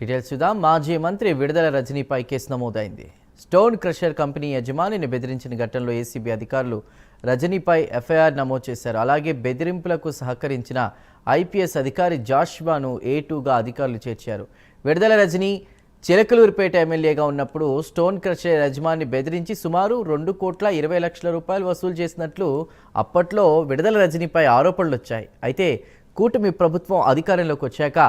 Details చూద్దాం. మాజీ మంత్రి విడుదల రజనీపై కేసు నమోదైంది. స్టోన్ క్రషర్ కంపెనీ యజమానిని బెదిరించిన ఘటనలో ఏసీబీ అధికారులు రజనీపై ఎఫ్ఐఆర్ నమోదు చేశారు. అలాగే బెదిరింపులకు సహకరించిన ఐపీఎస్ అధికారి జాషువాను A2గా అధికారులు చేర్చారు. విడుదల రజనీ చిలకలూరుపేట ఎమ్మెల్యేగా ఉన్నప్పుడు స్టోన్ క్రషర్ యజమాని బెదిరించి సుమారు 2,20,00,000 రూపాయలు వసూలు చేసినట్లు అప్పట్లో విడుదల రజనీపై ఆరోపణలు వచ్చాయి. అయితే కూటమి ప్రభుత్వం అధికారంలోకి వచ్చాక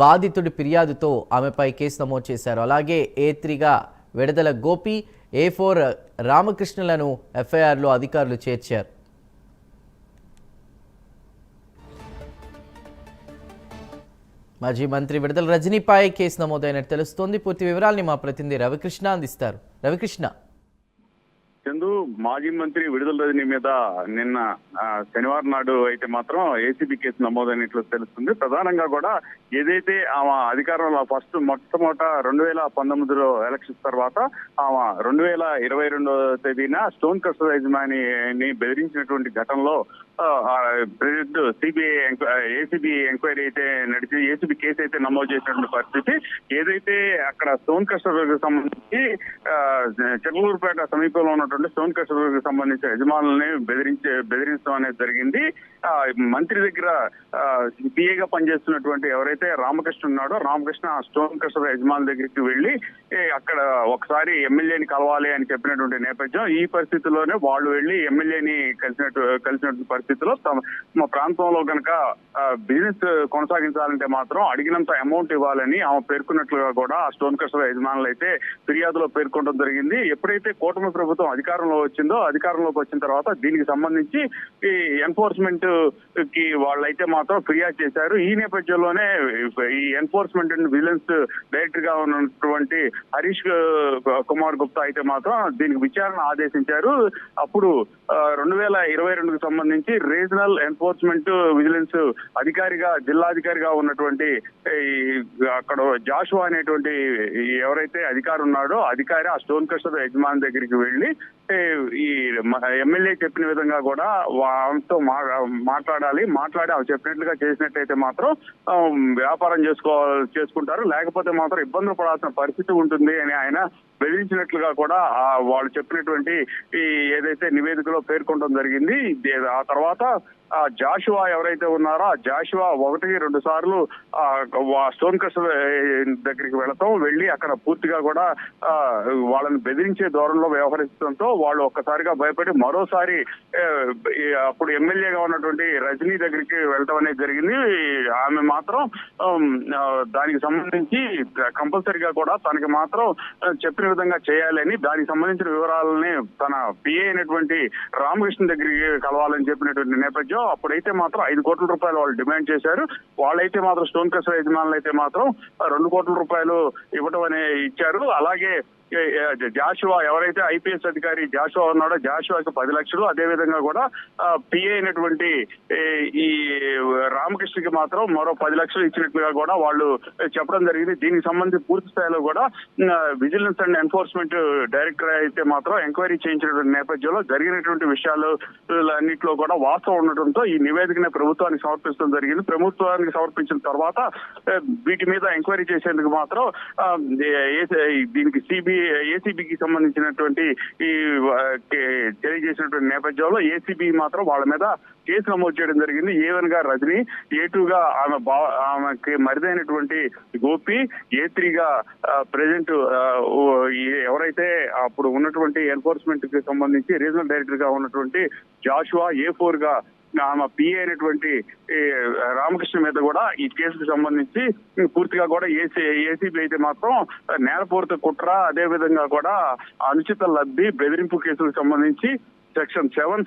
బాధితుడి ఫిర్యాదుతో ఆమెపై కేసు నమోదు చేశారు. అలాగే A3గా విడుదల గోపి, A4 రామకృష్ణలను ఎఫ్ఐఆర్లో అధికారులు చేర్చారు. మాజీ మంత్రి విడుదల రజనీపై కేసు నమోదైనట్టు తెలుస్తోంది. పూర్తి వివరాల్ని మా ప్రతినిధి రవికృష్ణ అందిస్తారు. రవికృష్ణ, చందు, మాజీ మంత్రి విడుదల రజనీ మీద నిన్న శనివారం నాడు అయితే మాత్రం ఏసీబీ కేసు నమోదైనట్లు తెలుస్తుంది. ప్రధానంగా కూడా ఏదైతే ఆమె అధికారంలో మొట్టమొదట 2019లో ఎలక్షన్స్ తర్వాత ఆమె 2022 తేదీన స్టోన్ క్రషర్ యజమానిని బెదిరించినటువంటి ఘటనలో ప్రెసిడెంట్ ఏసీబీ ఎంక్వైరీ అయితే నడిచి ఏసీబీ కేసు అయితే నమోదు చేసినటువంటి పరిస్థితి. ఏదైతే అక్కడ స్టోన్ క్రషర్ సంబంధించి చిలకలూరుపేట సమీపంలో ఉన్నటువంటి స్టోన్ క్రషర్ సంబంధించిన యజమానులని బెదిరించడం అనేది జరిగింది. మంత్రి దగ్గర పిఏగా పనిచేస్తున్నటువంటి ఎవరైతే రామకృష్ణ ఉన్నాడో రామకృష్ణ స్టోన్ క్రషర్ యజమానుల దగ్గరికి వెళ్లి అక్కడ ఒకసారి ఎమ్మెల్యేని కలవాలి అని చెప్పినటువంటి నేపథ్యం. ఈ పరిస్థితుల్లోనే వాళ్ళు వెళ్లి ఎమ్మెల్యేని కలిసినటువంటి పరిస్థితిలో మా ప్రాంతంలో కనుక బిజినెస్ కొనసాగించాలంటే మాత్రం అడిగినంత అమౌంట్ ఇవ్వాలని ఆమె పేర్కొన్నట్లుగా కూడా ఆ స్టోన్ క్రషర్ యజమానులు అయితే ఫిర్యాదులో పేర్కొనడం జరిగింది. ఎప్పుడైతే కూటమి ప్రభుత్వం అధికారంలోకి వచ్చిన తర్వాత దీనికి సంబంధించి ఈ ఎన్ఫోర్స్మెంట్ కి వాళ్ళైతే మాత్రం ఫిర్యాదు చేశారు. ఈ నేపథ్యంలోనే ఈ ఎన్ఫోర్స్మెంట్ అండ్ విజిలెన్స్ డైరెక్టర్ గా ఉన్నటువంటి హరీష్ కుమార్ గుప్తా అయితే మాత్రం దీనికి విచారణ ఆదేశించారు. అప్పుడు 2022కు సంబంధించి రీజనల్ ఎన్ఫోర్స్మెంట్ విజిలెన్స్ అధికారిగా జిల్లాధికారిగా ఉన్నటువంటి అక్కడ జాషువా అనేటువంటి ఎవరైతే అధికారి ఉన్నాడో అధికారి ఆ స్టోన్ క్రషర్ యజమాని దగ్గరికి వెళ్లి ఈ ఎమ్మెల్యే చెప్పిన విధంగా కూడా ఆమెతో మాట్లాడి ఆమె చెప్పినట్లుగా చేసినట్టయితే మాత్రం వ్యాపారం చేసుకుంటారు, లేకపోతే మాత్రం ఇబ్బందులు పడాల్సిన పరిస్థితి ఉంటుంది అని ఆయన బెదిరించినట్లుగా కూడా వాళ్ళు చెప్పినటువంటి ఈ ఏదైతే నివేదికలో పేర్కొనడం జరిగింది. ఆ తర్వాత జాషువా ఎవరైతే ఉన్నారో ఆ జాషువా 1-2 సార్లు స్టోన్ క్రషర్ దగ్గరికి వెళ్ళి అక్కడ పూర్తిగా కూడా వాళ్ళని బెదిరించే ధోరణిలో వ్యవహరించడంతో వాళ్ళు ఒక్కసారిగా భయపడి మరోసారి అప్పుడు ఎమ్మెల్యేగా ఉన్నటువంటి రజనీ దగ్గరికి వెళ్ళటం అనేది జరిగింది. ఆమె మాత్రం దానికి సంబంధించి కంపల్సరీగా కూడా తనకి మాత్రం చెప్పిన విధంగా చేయాలని దానికి సంబంధించిన వివరాలని తన పిఏ అయినటువంటి రామకృష్ణ దగ్గరికి కలవాలని చెప్పినటువంటి నేపథ్యం. అప్పుడైతే మాత్రం 5 కోట్ల రూపాయలు వాళ్ళు డిమాండ్ చేశారు. వాళ్ళైతే మాత్రం స్టోన్ క్రషర్ యజమానులు అయితే మాత్రం 2 కోట్ల రూపాయలు ఇవ్వటం అనే ఇచ్చారు. అలాగే జాషువా ఎవరైతే ఐపీఎస్ అధికారి జాషువా ఉన్నాడో జాషువాకి 10 లక్షలు, అదే విధంగా కూడా పిఏ అయినటువంటి ఈ రామకృష్ణకి మాత్రం మరో 10 లక్షలు ఇచ్చినట్లుగా కూడా వాళ్ళు చెప్పడం జరిగింది. దీనికి సంబంధించి పూర్తి స్థాయిలో కూడా విజిలెన్స్ అండ్ ఎన్ఫోర్స్మెంట్ డైరెక్టర్ అయితే మాత్రం ఎంక్వైరీ చేయించినటువంటి నేపథ్యంలో జరిగినటువంటి విషయాలు అన్నింటిలో కూడా వాస్తవం ఉండటంతో ఈ నివేదికని ప్రభుత్వానికి సమర్పించడం జరిగింది. ప్రభుత్వానికి సమర్పించిన తర్వాత వీటి మీద ఎంక్వైరీ చేసేందుకు మాత్రం దీనికి ఏసీబీకి సంబంధించినటువంటి ఈ తెలియజేసినటువంటి నేపథ్యంలో ఏసీబీ మాత్రం వాళ్ళ మీద కేసు నమోదు చేయడం జరిగింది. A1 గా రజనీ, A2గా ఆమెకి మరిదైనటువంటి గోపి, A3గా ప్రెసిడెంట్ ఎవరైతే అప్పుడు ఉన్నటువంటి ఎన్ఫోర్స్మెంట్ కి సంబంధించి రీజనల్ డైరెక్టర్ గా ఉన్నటువంటి జాషువా, A4గా ఆమె పిఏ అయినటువంటి రామకృష్ణ మీద కూడా ఈ కేసుకు సంబంధించి పూర్తిగా కూడా ఏసీబీ అయితే మాత్రం నేరపూరిత కుట్ర, అదే విధంగా కూడా అనుచిత లబ్ధి, బెదిరింపు కేసులకు సంబంధించి సెక్షన్ 7